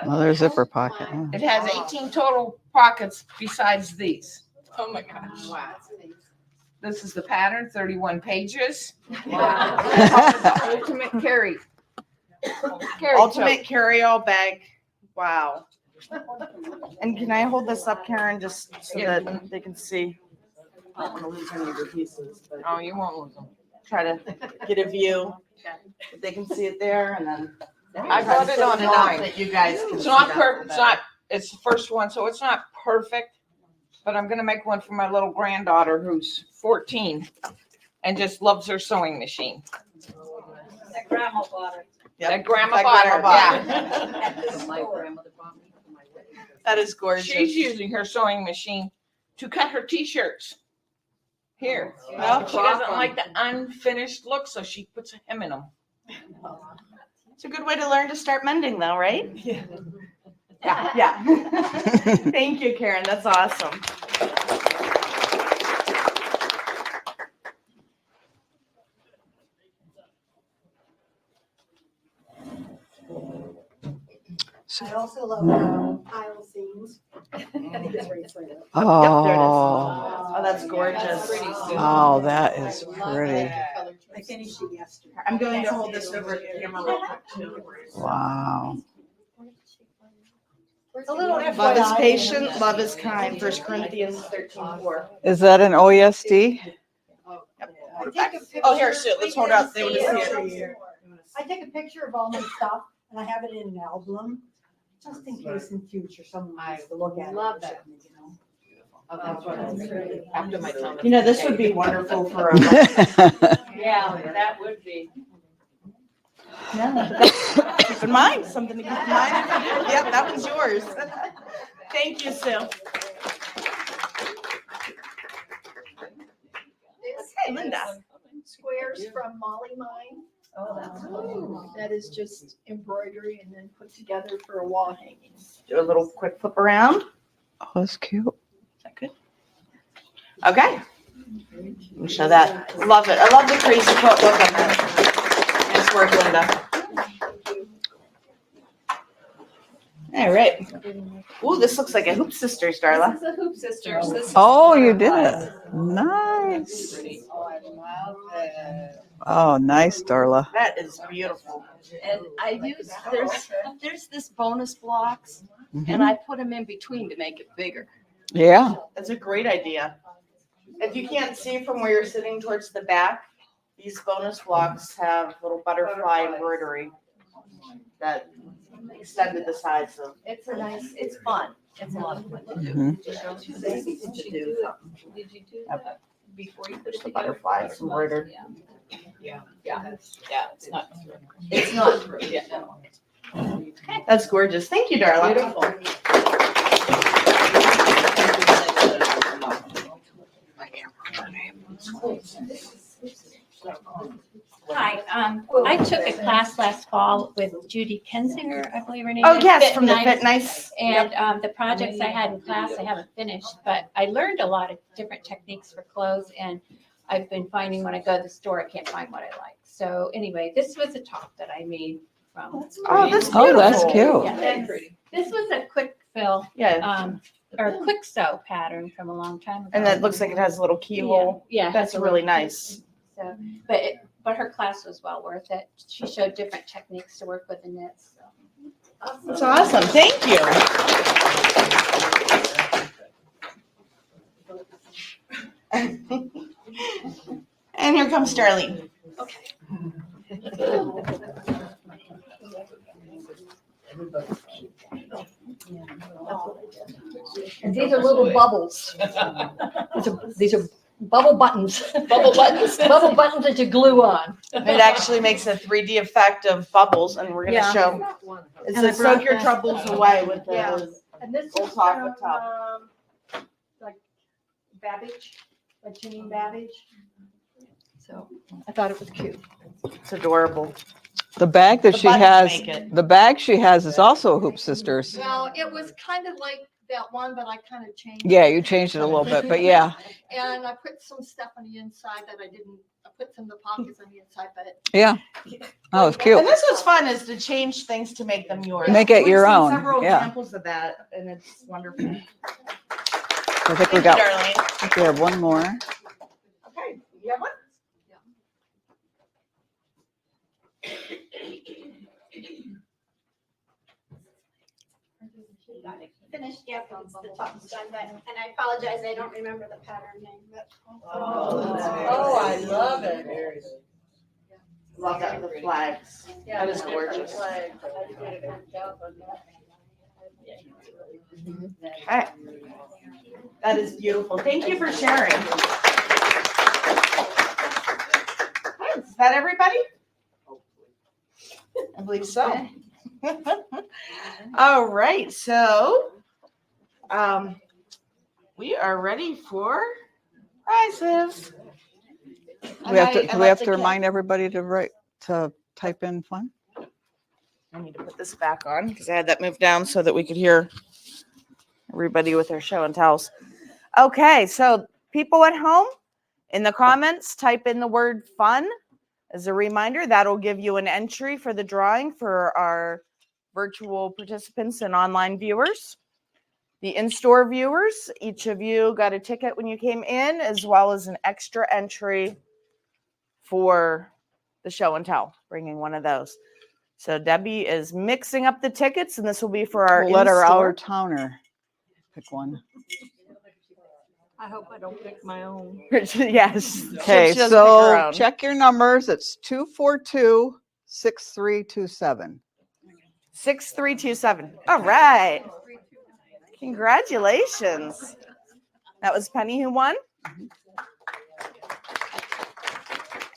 Another zipper pocket. Yeah. It has 18 total pockets besides these. Oh my gosh. Wow. This is the pattern, 31 pages. Wow. Ultimate carry. Ultimate carry-all bag. Wow. And can I hold this up, Karen, just so that they can see? I don't want to lose any of the pieces. But oh, you won't lose them. Try to get a view. If they can see it there, and then I got it on line. that you guys can. It's not perfect. It's not. It's the first one, so it's not perfect. But I'm gonna make one for my little granddaughter who's 14 and just loves her sewing machine. That grandma bought it. That grandma That bought grandma her. bought Yeah. My grandmother bought me for my wedding. That is gorgeous. She's using her sewing machine to cut her t-shirts. Here. Well, she doesn't like the unfinished look, so she puts a hem in them. It's a good way to learn to start mending, though, right? Yeah. Yeah. Thank you, Karen. That's awesome. I also love aisle seams. I think it's very pretty. Oh, Oh, that's gorgeous. oh, that is pretty. I finished it yesterday. I'm going to hold this over the camera real quick, too. Wow. A little Love is FYI. patient, love is kind. 1 Corinthians 13:4. Is that an OESD? I take a picture. Oh, here, Sue, let's hold it up. They would see it. I take a picture of all my stuff and I have it in an album, just in case in future someone wants to look at it. Love that. You know? Oh, that's what I was really, after my time. You know, this would be wonderful for a. Yeah, that would be. Keep in mind, something to keep in mind. Yep, that one's yours. Thank you, Sue. Hey, Linda. Squares from Molly Mine. Oh, that's cool. That is just embroidery and then put together for a wall hanging. Do a little quick flip around. Oh, that's cute. Is that good? Okay. Let me show that. Love it. I love the crazy foot look on that. Nice work, Linda. All right. Ooh, this looks like a Hoop Sisters, Darla. This is a Hoop Sisters. This is Oh, you did butterflies. it. Nice. Oh, I love it. Oh, nice, Darla. That is beautiful. And I use, there's this bonus blocks and I put them in between to make it bigger. Yeah. That's a great idea. If you can't see from where you're sitting towards the back, these bonus blocks have little butterfly embroidery that extended the size of. It's a nice, it's fun. It's a lot of fun to do. Mhm. Did you do that before you put it The together? butterflies embroidered. Yeah, it's not. It's not true. Yeah. That's gorgeous. Thank you, Darla. Hi, I took a class last fall with Judy Kensinger, I believe her name is. Oh, yes, from the Nice. Fit Nice. And the projects I had in class, I haven't finished, but I learned a lot of different techniques for clothes. And I've been finding when I go to the store, I can't find what I like. So anyway, this was a top that I made from. Oh, that's Oh, that's beautiful. cute. Yeah, and this was a quick fill, Yeah. or a quick sew pattern from a long time ago. And that looks like it has a little keyhole. Yeah. That's really nice. So, but her class was well worth it. She showed different techniques to work with the knits. So. That's awesome. Thank you. And here comes Darlene. And these are little bubbles. These are bubble buttons. Bubble buttons. Bubble buttons that you glue on. It actually makes a 3D effect of bubbles, and we're gonna Yeah. show. It And I says soak brought your that- troubles away with Yeah. the. And this We'll is talk from, with Tom. like Babbage, like Janine Babbage. So I thought it was cute. It's adorable. The bag that The she buttons has, make it. the bag she has is also Hoop Sisters. Well, it was kind of like that one, but I kind of changed. Yeah, you changed it a little bit, but yeah, And I put some stuff on the inside that I didn't, I put some of the pockets on the inside, but yeah. Oh, it's cute. And this was fun, is to change things to make them yours. Make it We've your seen own, Several yeah. examples of that, and it's wonderful. I think we Thank you, got, Darlene. I think we have one more. Okay, you have one? Finished, yeah, the top's done, but, and I apologize, I don't remember the pattern name, but. Oh, I love it. Love that with the flags. That is gorgeous. Okay. That is beautiful. Thank you for sharing. Okay, is that everybody? I believe so. All right, so we are ready for prizes. Do we have to remind everybody to type in fun? I need to put this back on because I had that moved down so that we could hear everybody with their show and tells. Okay, so people at home, in the comments, type in the word fun. As a reminder, that'll give you an entry for the drawing for our virtual participants and online viewers. The in-store viewers, each of you got a ticket when you came in, as well as an extra entry for the show and tell, bringing one of those. So Debbie is mixing up the tickets, and this will be for our We'll let our in-store. out-of-towner pick one. I hope I don't pick my own. Yes. Okay, She doesn't pick her so own. check your numbers. It's 242-6327. 6327. All right. Congratulations. That was Penny who won.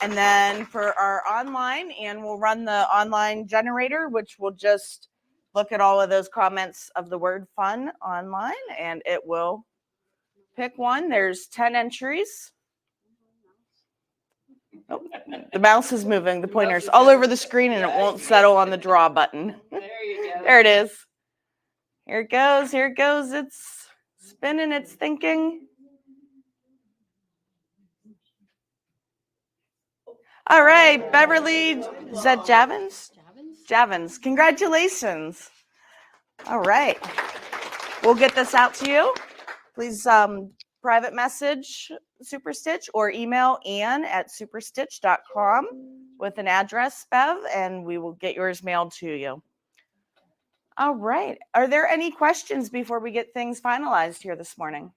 And then for our online, and we'll run the online generator, which will just look at all of those comments of the word fun online, and it will pick one. There's 10 entries. Oh, the mouse is moving, the pointer's all over the screen, and it won't settle on the draw button. There you go. There it is. Here it goes. Here it goes. It's spinning. It's thinking. All right, Beverly. Is that Javins? Javins. Congratulations. All right. We'll get this out to you. Please private message Super Stitch or email Ann@superstitch.com with an address, Bev, and we will get yours mailed to you. All right. Are there any questions before we get things finalized here this morning?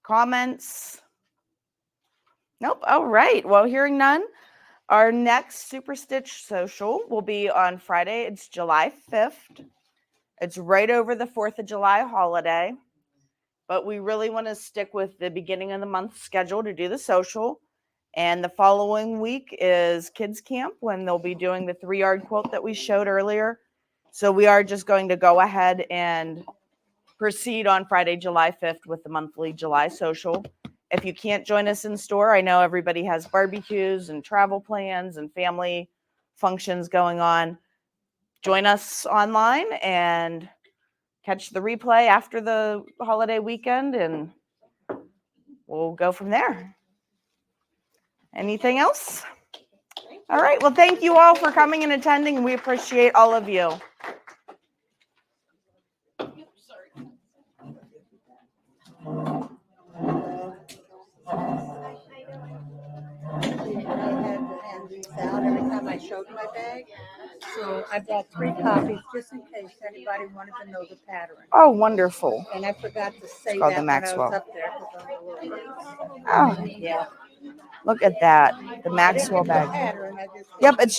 Comments? Nope. All right. Well, hearing none, our next Super Stitch social will be on Friday. It's July 5th. It's right over the 4th of July holiday, but we really want to stick with the beginning of the month schedule to do the social. And the following week is kids camp when they'll be doing the 3-yard quilt that we showed earlier. So we are just going to go ahead and proceed on Friday, July 5th with the monthly July social. If you can't join us in store, I know everybody has barbecues and travel plans and family functions going on. Join us online and catch the replay after the holiday weekend, and we'll go from there. Anything else? All right. Well, thank you all for coming and attending. We appreciate all of you. Every time I showed my bag. So I brought 3 copies just in case anybody wanted to know the pattern. Oh, wonderful. And I forgot to say called that the when I Maxwell. was up there. 'Cause I'm a little- Oh, Yeah. look at that. The Maxwell bag. Pattern, I just- Yep, it's